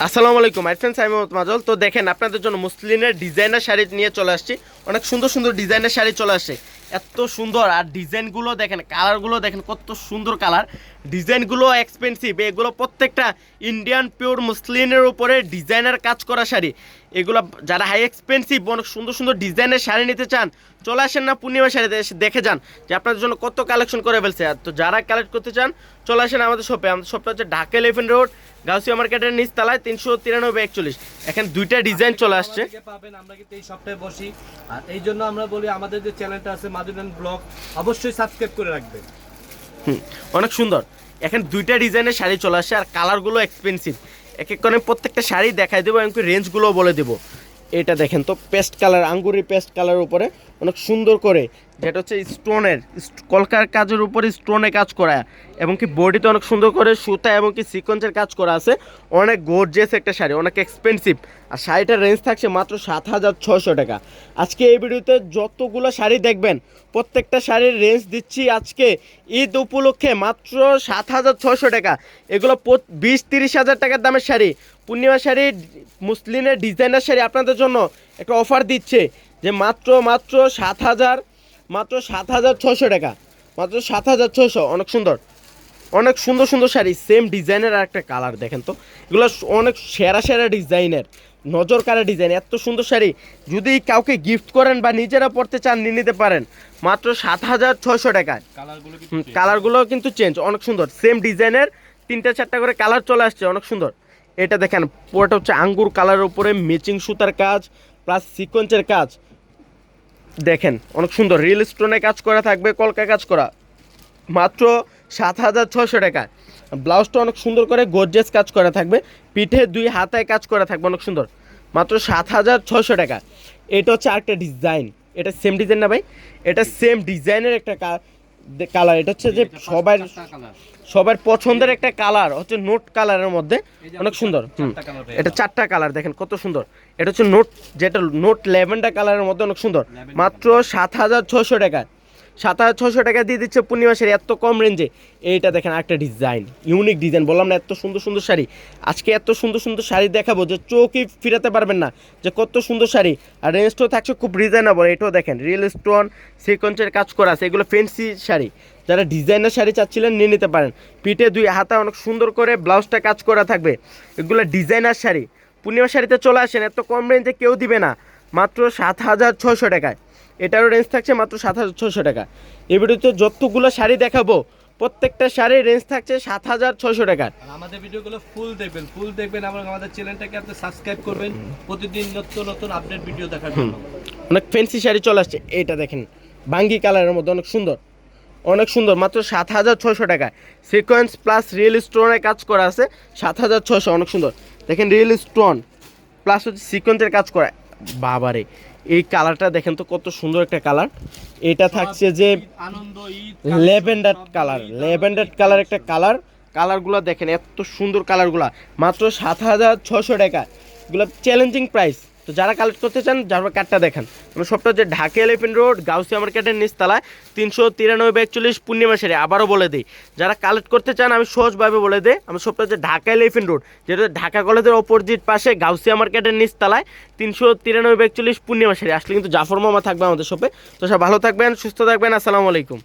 আসসালামু আলাইকুম my friends, আমি মোহাম্মদ মাজল। তো দেখেন আপনাদের জন্য মুসলিনের ডিজাইনার শাড়ি নিয়ে চলে আসছি। অনেক সুন্দর সুন্দর ডিজাইনের শাড়ি চলে আসছে, এত সুন্দর। আর ডিজাইনগুলো দেখেন, কালারগুলো দেখেন, কত সুন্দর কালার। ডিজাইনগুলো এক্সপেন্সিভ, এগুলো প্রত্যেকটা ইন্ডিয়ান পিওর মুসলিনের উপরে ডিজাইনার কাজ করা শাড়ি। এগুলো যারা হাই এক্সপেন্সিভ অনেক সুন্দর সুন্দর ডিজাইনের শাড়ি নিতে চান, চলে আসেন না পূর্ণিমা শাড়িতে, এসে দেখে যান যে আপনাদের জন্য কত কালেকশন করে ফেলছে। আর তো যারা কালেক্ট করতে চান চলে আসেন আমাদের শপে। আমাদের শপটা হচ্ছে ঢাকা এলিফ্যান্ট রোড, গাউসিয়া মার্কেটের নিচতলায়, 393-41। এখানে দুইটা ডিজাইন চলে আসছে। পাবেন, আমরা কিন্তু এই সপ্তাহে বসি, আর এই জন্য আমরা বলি আমাদের যে চ্যানেলটা আছে মাদুরান ব্লগ, অবশ্যই সাবস্ক্রাইব করে রাখবেন। অনেক সুন্দর। এখানে দুইটা ডিজাইনের শাড়ি চলে আসছে, আর কালারগুলো এক্সপেন্সিভ। এক এক করে প্রত্যেকটা শাড়ি দেখাই দেবো, এমনকি রেঞ্জগুলোও বলে দেবো। এটা দেখেন তো, পেস্ট কালার, আঙ্গুরি পেস্ট কালারের উপরে অনেক সুন্দর করে, যেটা হচ্ছে স্টোনের, কলকার কাজের উপরে স্টোনে কাজ করা, এবং কি বডিতে অনেক সুন্দর করে সুতা এবং কি সিকোয়েন্সের কাজ করা আছে। অনেক গর্জিয়াস একটা শাড়ি, অনেক এক্সপেন্সিভ। আর শাড়িটার রেঞ্জ থাকছে মাত্র 7,600 টাকা। আজকে এই ভিডিওতে যতগুলো শাড়ি দেখবেন প্রত্যেকটা শাড়ির রেঞ্জ দিচ্ছি আজকে ঈদ উপলক্ষে মাত্র 7,600 টাকা। এগুলো 20-30 হাজার টাকার দামের শাড়ি। পূর্ণিমা শাড়ি, মুসলিনের ডিজাইনার শাড়ি আপনাদের জন্য একটা অফার দিচ্ছে যে মাত্র 7,600 টাকা, মাত্র 7,600। অনেক সুন্দর, অনেক সুন্দর সুন্দর শাড়ি, সেম ডিজাইনের। আর একটা কালার দেখেন তো, এগুলো অনেক সেরা সেরা ডিজাইনের, নজর কাড়া ডিজাইন। এত সুন্দর শাড়ি যদি কাউকে গিফট করেন বা নিজেরা পড়তে চান নিয়ে নিতে পারেন মাত্র 7,600 টাকায়। কালারগুলো কিন্তু চেঞ্জ, অনেক সুন্দর। সেম ডিজাইনের 3-4টা করে কালার চলে আসছে, অনেক সুন্দর। এটা দেখেন, পুরোটা হচ্ছে আঙ্গুর কালারের উপরে ম্যাচিং সুতার কাজ প্লাস সিকোয়েন্সের কাজ। দেখেন অনেক সুন্দর, রিয়েল স্টোনে কাজ করা থাকবে, কলকা কাজ করা, মাত্র 7,600 টাকায়। ব্লাউজটা অনেক সুন্দর করে গর্জিয়াস কাজ করা থাকবে, পিঠে 2 হাতায় কাজ করা থাকবে, অনেক সুন্দর, মাত্র 7,600 টাকা। এটা হচ্ছে আরেকটা ডিজাইন, এটা সেম ডিজাইন না ভাই, এটা সেম ডিজাইনের একটা কালার। এটা হচ্ছে যে সবার পছন্দের একটা কালার, হচ্ছে নোট কালারের মধ্যে, অনেক সুন্দর। এটা 4টা কালার দেখেন কত সুন্দর। এটা হচ্ছে নোট, যেটা নোট ল্যাভেন্ডার কালারের মধ্যে, অনেক সুন্দর, মাত্র 7,600 টাকা। 7,600 টাকা দিয়ে দিচ্ছে পূর্ণিমা শাড়ি এত কম রেঞ্জে। এইটা দেখেন একটা ডিজাইন, ইউনিক ডিজাইন, বললাম না এত সুন্দর সুন্দর শাড়ি। আজকে এত সুন্দর সুন্দর শাড়ি দেখাবো যে চোখই ফিরাতে পারবেন না যে কত সুন্দর শাড়ি। আর রেঞ্জটাও থাকছে খুব রিজনেবল। এটাও দেখেন রিয়েল স্টোন সিকোয়েন্সের কাজ করা আছে, এগুলো ফ্যান্সি শাড়ি। যারা ডিজাইনার শাড়ি চাচ্ছিলেন নিয়ে নিতে পারেন। পিঠে 2 হাতা অনেক সুন্দর করে ব্লাউজটা কাজ করা থাকবে, এগুলো ডিজাইনার শাড়ি। পূর্ণিমা শাড়িতে চলে আসেন, এত কম রেঞ্জে কেউ দিবে না, মাত্র 7,600 টাকায়। এটারও রেঞ্জ থাকছে মাত্র 7,600 টাকা। এই ভিডিওতে যতগুলো শাড়ি দেখাবো প্রত্যেকটা শাড়ির রেঞ্জ থাকছে 7,600 টাকা। আমাদের ভিডিওগুলো ফুল দেখবেন এবং আমাদের চ্যানেলটাকে আপনি সাবস্ক্রাইব করবেন প্রতিদিন নতুন নতুন আপডেট ভিডিও দেখার জন্য। অনেক ফ্যান্সি শাড়ি চলে আসছে। এটা দেখেন বাঙ্গি কালারের মধ্যে, অনেক সুন্দর, অনেক সুন্দর, মাত্র 7,600 টাকা। সিকোয়েন্স প্লাস রিয়েল স্টোনের কাজ করা আছে, 7,600, অনেক সুন্দর। দেখেন রিয়েল স্টোন প্লাস হচ্ছে সিকোয়েন্সের কাজ করা। বাবারে, এই কালারটা দেখেন তো কত সুন্দর একটা কালার। এটা থাকছে যে ল্যাভেন্ডার কালার একটা কালার। কালারগুলো দেখেন এত সুন্দর কালারগুলো, মাত্র 7,600 টাকা। এগুলো চ্যালেঞ্জিং প্রাইস। তো যারা কালেক্ট করতে চান যারা কার্ডটা দেখান। আমার সবটা হচ্ছে ঢাকা এলিফ্যান্ট রোড, গাউসিয়া মার্কেটের নিচতলায়, 393-41 পূর্ণিমা শাড়ি। আবারও বলে দিই, যারা কালেক্ট করতে চান আমি সহজভাবে বলে দিই, আমার সবটা হচ্ছে ঢাকা এলিফ্যান্ট রোড, যেটা ঢাকা কলেজের অপোজিট পাশে গাউসিয়া মার্কেটের নিচতলায়, 393-41 পূর্ণিমা শাড়ি। আসলে কিন্তু জাফর মামা থাকবে আমাদের শপে। তো সব ভালো থাকবেন, সুস্থ থাকবেন, আসসালামু আলাইকুম।